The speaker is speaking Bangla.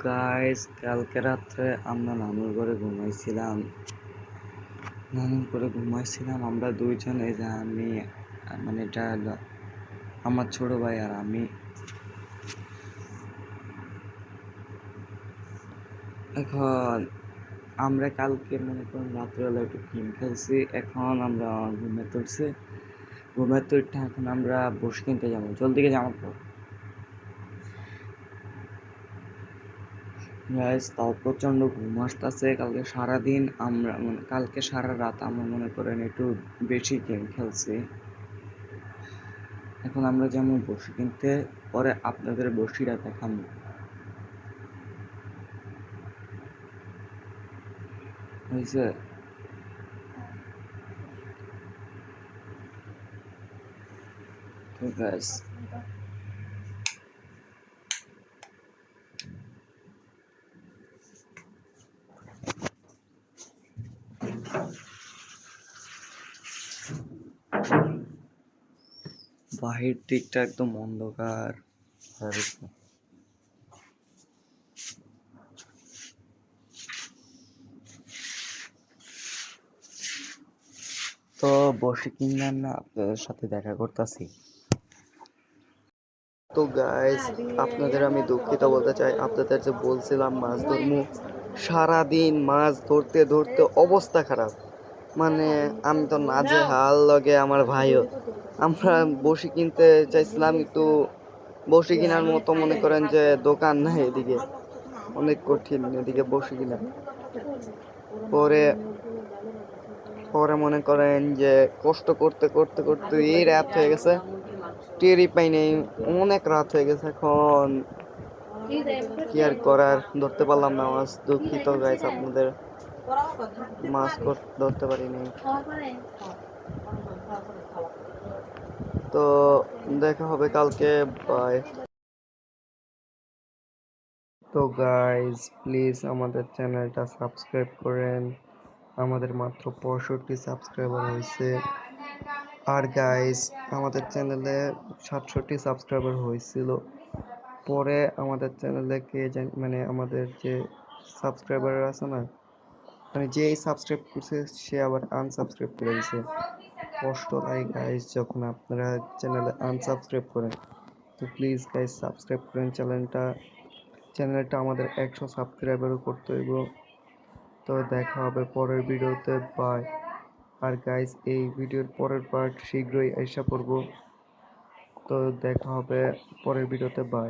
গাইস, কালকে রাত্রে আমরা নানুর ঘরে ঘুমাইছিলাম আমরা দুইজন। এই যে আমি, মানে এটা হলো আমার ছোট ভাই আর আমি। এখন আমরা কালকে মনে করেন রাত্রেবেলা একটু গেম খেলছি, এখন আমরা ঘুমের তুলটা এখন আমরা বসে কিনতে যাবো, জলদি করে যাবো তো গাইস। তাও প্রচণ্ড ঘুম আসতেছে। কালকে সারাদিন আমরা কালকে সারা রাত আমরা মনে করেন একটু বেশি গেম খেলছি। এখন আমরা যেমন বসি কিনতে, পরে আপনাদের বসিটা দেখাবো। হয়েছে তো গাইস, বাহির দিকটা একদম অন্ধকার। তো বসে কিনলাম না, আপনাদের সাথে দেখা করতেছি। তো গাইস, আপনাদের আমি দুঃখিত বলতে চাই, আপনাদের যে বলছিলাম মাছ ধরবো, সারাদিন মাছ ধরতে ধরতে অবস্থা খারাপ। মানে আমি তো নাজেহাল, লগে আমার ভাইও। আমরা বসি কিনতে চাইছিলাম, একটু বসি কেনার মতো মনে করেন যে দোকান নাই এদিকে, অনেক কঠিন এদিকে বসি কিনা। পরে পরে মনে করেন যে কষ্ট করতে করতে করতে এই রাত হয়ে গেছে, টেরই পাই নাই, অনেক রাত হয়ে গেছে। এখন কি আর করার, ধরতে পারলাম না মাছ। দুঃখিত গাইস, আপনাদের মাছ ধরতে পারিনি। তো দেখা হবে কালকে, বাই। তো গাইস, প্লিজ আমাদের চ্যানেলটা সাবস্ক্রাইব করেন। আমাদের মাত্র 65 সাবস্ক্রাইবার হয়েছে। আর গাইস, আমাদের চ্যানেলে 67 সাবস্ক্রাইবার হয়েছিল, পরে আমাদের চ্যানেলে কে জানি, মানে আমাদের যে সাবস্ক্রাইবার আছে না, মানে যেই সাবস্ক্রাইব করছে সে আবার আনসাবস্ক্রাইব করে দিছে। কষ্ট লাগে গাইস যখন আপনারা চ্যানেলে আনসাবস্ক্রাইব করেন। তো প্লিজ গাইস সাবস্ক্রাইব করেন চ্যানেলটা আমাদের 100 সাবস্ক্রাইবারও করতে হইব। তো দেখা হবে পরের ভিডিওতে, বাই। আর গাইস, এই ভিডিওর পরের পার্ট শীঘ্রই আশা করব। তো দেখা হবে পরের ভিডিওতে, বাই।